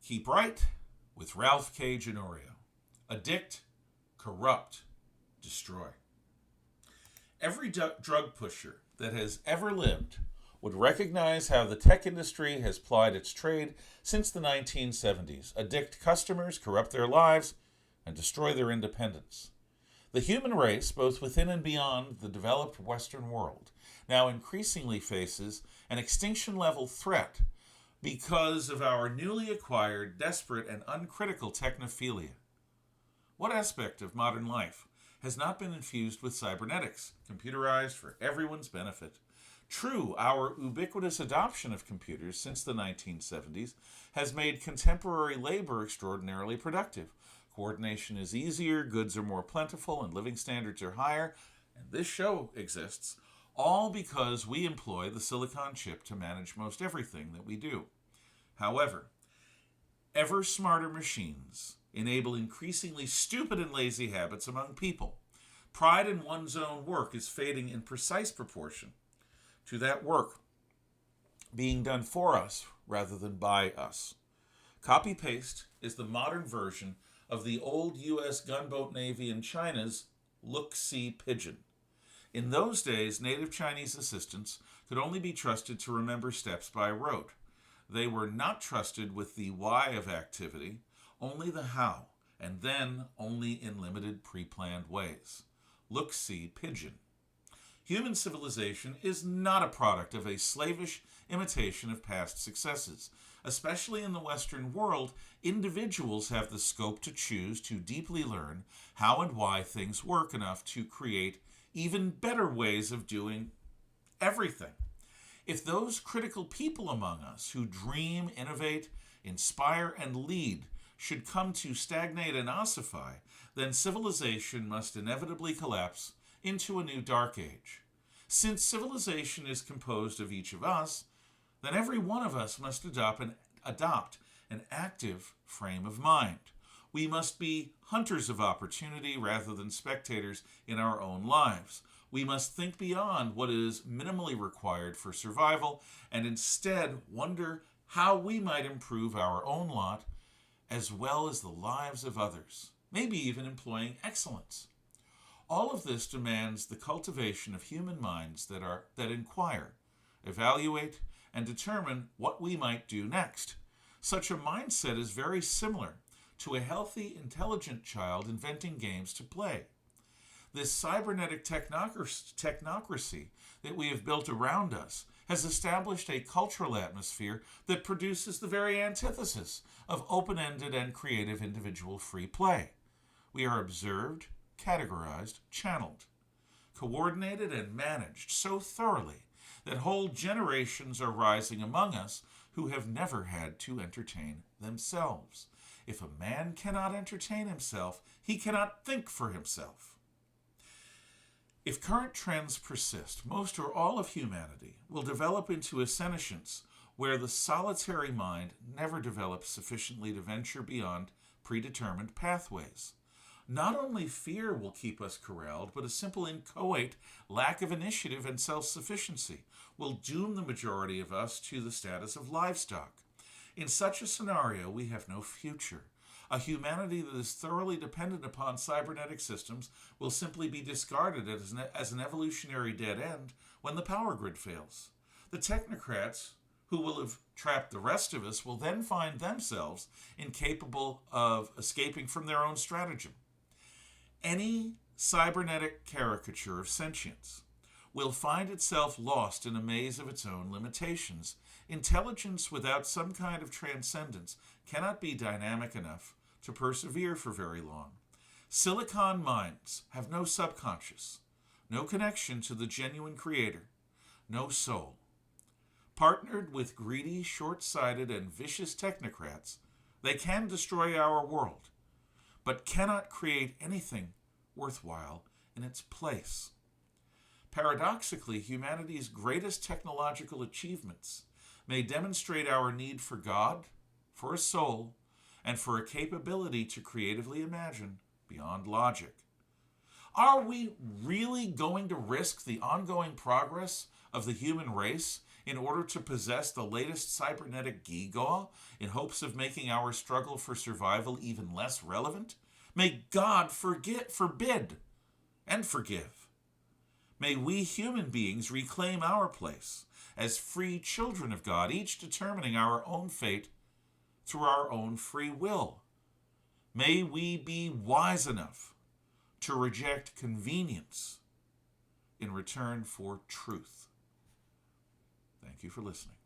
Keep Right with Ralph K. Ginorio. Addict, corrupt, destroy. Every drug pusher that has ever lived would recognize how the tech industry has plied its trade since the 1970s. Addict customers, corrupt their lives, and destroy their independence. The human race, both within and beyond the developed Western world, now increasingly faces an extinction-level threat because of our newly acquired, desperate, and uncritical technophilia. What aspect of modern life has not been infused with cybernetics, computerized for everyone's benefit? True, our ubiquitous adoption of computers since the 1970s has made contemporary labor extraordinarily productive. Coordination is easier, goods are more plentiful, and living standards are higher, and this show exists, all because we employ the silicon chip to manage most everything that we do. However, ever smarter machines enable increasingly stupid and lazy habits among people. Pride in one's own work is fading in precise proportion to that work being done for us rather than by us. Copy-paste is the modern version of the old U.S. gunboat navy in China's look-see pigeon. In those days, native Chinese assistants could only be trusted to remember steps by rote. They were not trusted with the why of activity, only the how, and then only in limited pre-planned ways. Look-see pigeon. Human civilization is not a product of a slavish imitation of past successes. Especially in the Western world, individuals have the scope to choose to deeply learn how and why things work enough to create even better ways of doing everything. If those critical people among us who dream, innovate, inspire, and lead should come to stagnate and ossify, then civilization must inevitably collapse into a new dark age. Since civilization is composed of each of us, then every one of us must adopt an active frame of mind. We must be hunters of opportunity rather than spectators in our own lives. We must think beyond what is minimally required for survival and instead wonder how we might improve our own lot as well as the lives of others, maybe even employing excellence. All of this demands the cultivation of human minds that inquire, evaluate, and determine what we might do next. Such a mindset is very similar to a healthy, intelligent child inventing games to play. This cybernetic technocracy that we have built around us has established a cultural atmosphere that produces the very antithesis of open-ended and creative individual free play. We are observed, categorized, channeled, coordinated, and managed so thoroughly that whole generations are rising among us who have never had to entertain themselves. If a man cannot entertain himself, he cannot think for himself. If current trends persist, most or all of humanity will develop into a senescence where the solitary mind never develops sufficiently to venture beyond predetermined pathways. Not only fear will keep us corralled, but a simple inchoate lack of initiative and self-sufficiency will doom the majority of us to the status of livestock. In such a scenario, we have no future. A humanity that is thoroughly dependent upon cybernetic systems will simply be discarded as an evolutionary dead end when the power grid fails. The technocrats who will have trapped the rest of us will then find themselves incapable of escaping from their own stratagem. Any cybernetic caricature of sentience will find itself lost in a maze of its own limitations. Intelligence without some kind of transcendence cannot be dynamic enough to persevere for very long. Silicon minds have no subconscious, no connection to the genuine creator, no soul. Partnered with greedy, short-sighted, and vicious technocrats, they can destroy our world, but cannot create anything worthwhile in its place. Paradoxically, humanity's greatest technological achievements may demonstrate our need for God, for a soul, and for a capability to creatively imagine beyond logic. Are we really going to risk the ongoing progress of the human race in order to possess the latest cybernetic gewgaw in hopes of making our struggle for survival even less relevant? May God forbid and forgive. May we human beings reclaim our place as free children of God, each determining our own fate through our own free will. May we be wise enough to reject convenience in return for truth. Thank you for listening.